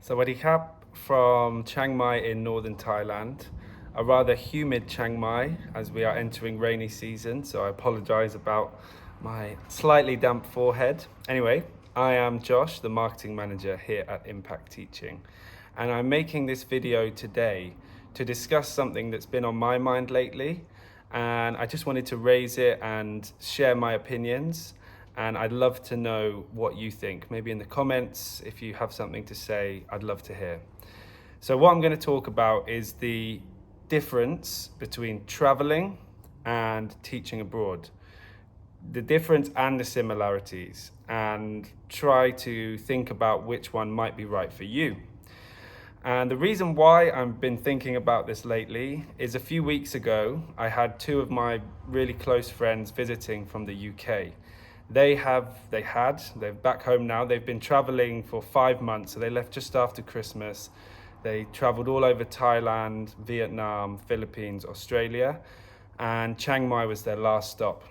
Sawadee Krap from Chiang Mai in northern Thailand. A rather humid Chiang Mai as we are entering rainy season, so I apologize about my slightly damp forehead. Anyway, I am Josh, the marketing manager here at Impact Teaching, and I'm making this video today to discuss something that's been on my mind lately, and I just wanted to raise it and share my opinions. And I'd love to know what you think. Maybe in the comments, if you have something to say, I'd love to hear. So what I'm going to talk about is the difference between traveling and teaching abroad. The difference and the similarities, and try to think about which one might be right for you. And the reason why I've been thinking about this lately is a few weeks ago, I had two of my really close friends visiting from the UK. They're back home now. They've been traveling for 5 months. So they left just after Christmas. They traveled all over Thailand, Vietnam, Philippines, Australia, and Chiang Mai was their last stop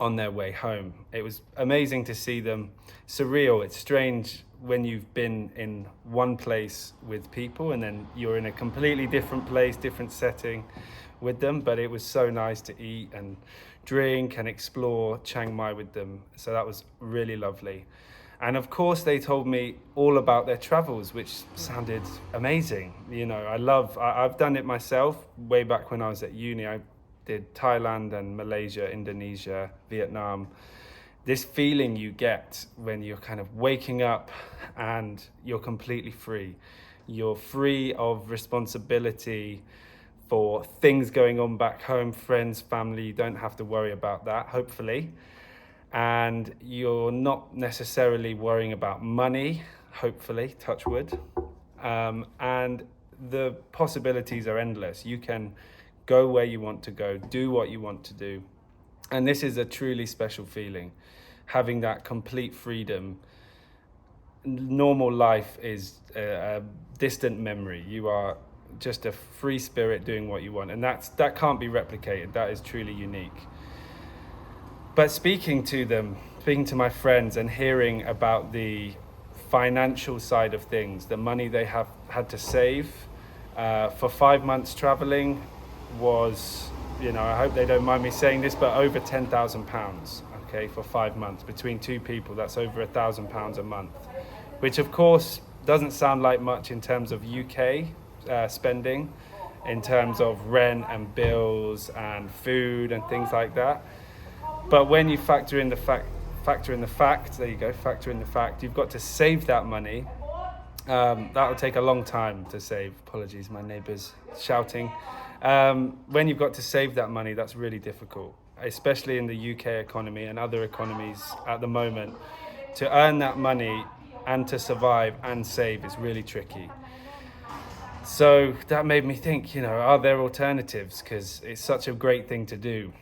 on their way home. It was amazing to see them. Surreal. It's strange when you've been in one place with people and then you're in a completely different place, different setting with them, but it was so nice to eat and drink and explore Chiang Mai with them. So that was really lovely. And of course they told me all about their travels, which sounded amazing. You know, I've done it myself way back when I was at uni. I did Thailand and Malaysia, Indonesia, Vietnam. This feeling you get when you're kind of waking up and you're completely free. You're free of responsibility for things going on back home, friends, family. You don't have to worry about that, hopefully. And you're not necessarily worrying about money, hopefully, touch wood. And the possibilities are endless. You can go where you want to go, do what you want to do. And this is a truly special feeling, having that complete freedom. Normal life is a distant memory. You are just a free spirit doing what you want, and that can't be replicated. That is truly unique. But speaking to my friends and hearing about the financial side of things, the money they have had to save for 5 months traveling was, I hope they don't mind me saying this, but over £10,000, okay, for 5 months. Between two people, that's over £1,000 a month, which of course doesn't sound like much in terms of UK spending, in terms of rent and bills and food and things like that. But when you factor in the fact, you've got to save that money. That'll take a long time to save. Apologies, my neighbour's shouting. When you've got to save that money, that's really difficult, especially in the UK economy and other economies at the moment. To earn that money and to survive and save is really tricky. So that made me think, are there alternatives? Because it's such a great thing to do.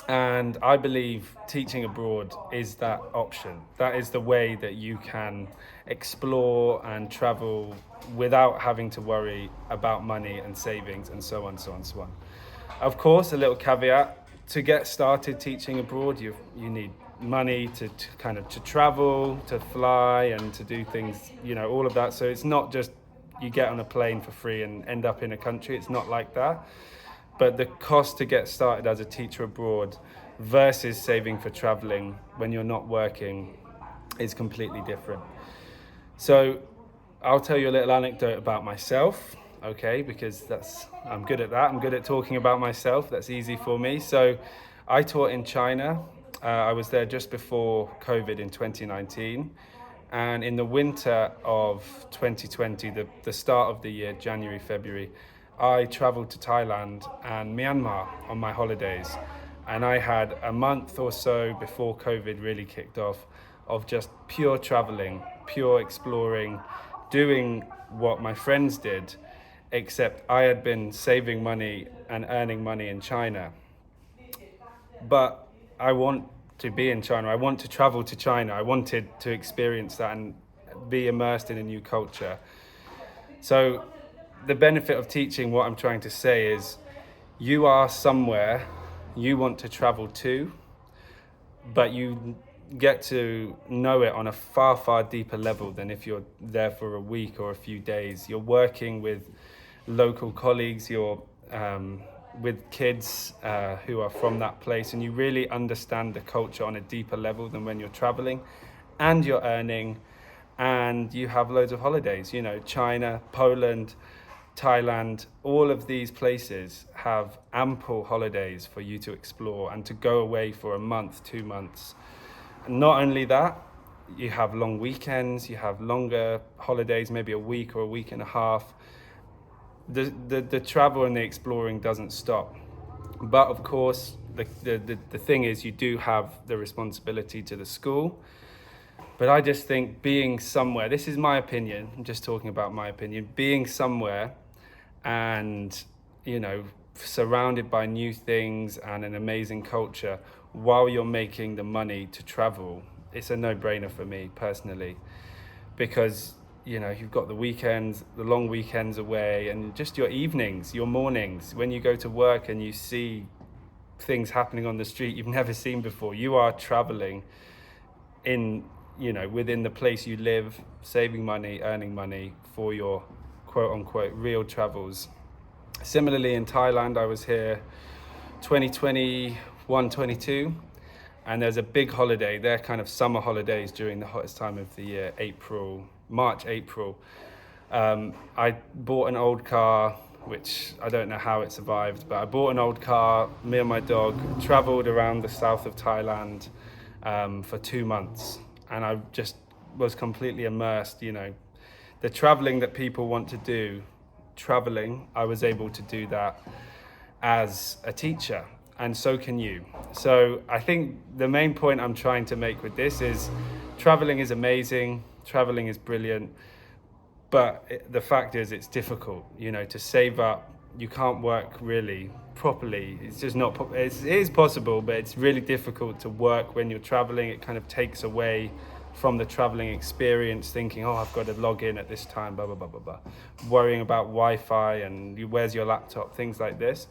And I believe teaching abroad is that option. That is the way that you can explore and travel without having to worry about money and savings and so on, so on, so on. Of course, a little caveat, to get started teaching abroad, you need money to travel, to fly and to do things, all of that. So it's not just you get on a plane for free and end up in a country. It's not like that. But the cost to get started as a teacher abroad versus saving for traveling when you're not working is completely different. So I'll tell you a little anecdote about myself, okay, because I'm good at that. I'm good at talking about myself. That's easy for me. So I taught in China. I was there just before COVID in 2019. And in the winter of 2020, the start of the year, January, February, I traveled to Thailand and Myanmar on my holidays. And I had a month or so before COVID really kicked off of just pure traveling, pure exploring, doing what my friends did, except I had been saving money and earning money in China. But I want to be in China. I want to travel to China. I wanted to experience that and be immersed in a new culture. So the benefit of teaching, what I'm trying to say is, you are somewhere you want to travel to, but you get to know it on a far, far deeper level than if you're there for a week or a few days. You're working with local colleagues, you're with kids who are from that place, and you really understand the culture on a deeper level than when you're traveling and you're earning and you have loads of holidays. You know, China, Poland, Thailand, all of these places have ample holidays for you to explore and to go away for a month, 2 months. And not only that, you have long weekends, you have longer holidays, maybe a week or a week and a half. The travel and the exploring doesn't stop. But of course, the thing is, you do have the responsibility to the school. But I just think being somewhere, this is my opinion, I'm just talking about my opinion, being somewhere and, you know, surrounded by new things and an amazing culture while you're making the money to travel, it's a no-brainer for me personally, because, you know, you've got the weekends, the long weekends away, and just your evenings, your mornings, when you go to work and you see things happening on the street you've never seen before. You are traveling in, you know, within the place you live, saving money, earning money for your quote unquote real travels. Similarly, in Thailand, I was here 2021, 22, and there's a big holiday. They're kind of summer holidays during the hottest time of the year, March, April. I bought an old car, which I don't know how it survived, but I bought an old car, me and my dog, traveled around the south of Thailand for 2 months. And I just was completely immersed, you know. The traveling that people want to do, I was able to do that as a teacher, and so can you. So I think the main point I'm trying to make with this is traveling is amazing, traveling is brilliant, but the fact is it's difficult, you know, to save up. You can't work really properly. It's just not, it is possible, but it's really difficult to work when you're traveling. It kind of takes away from the traveling experience, thinking, oh, I've got to log in at this time, blah, blah, blah, blah, blah. Worrying about Wi-Fi and where's your laptop, things like this.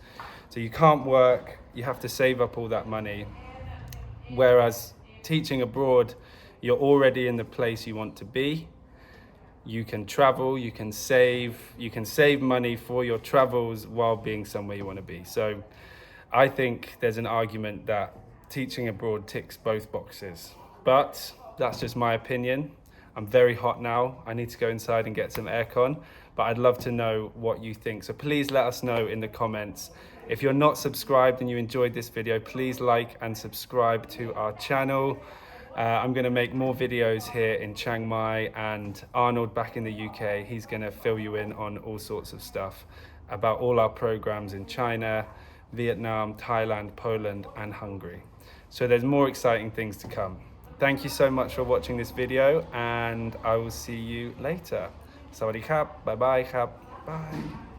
So you can't work, you have to save up all that money. Whereas teaching abroad, you're already in the place you want to be. You can travel, you can save money for your travels while being somewhere you want to be. So I think there's an argument that teaching abroad ticks both boxes. But that's just my opinion. I'm very hot now. I need to go inside and get some aircon, but I'd love to know what you think. So please let us know in the comments. If you're not subscribed and you enjoyed this video, please like and subscribe to our channel. I'm going to make more videos here in Chiang Mai, and Arnold back in the UK, he's going to fill you in on all sorts of stuff about all our programs in China, Vietnam, Thailand, Poland and Hungary. So there's more exciting things to come. Thank you so much for watching this video, and I will see you later. Sawadee krap, bye bye krap, bye.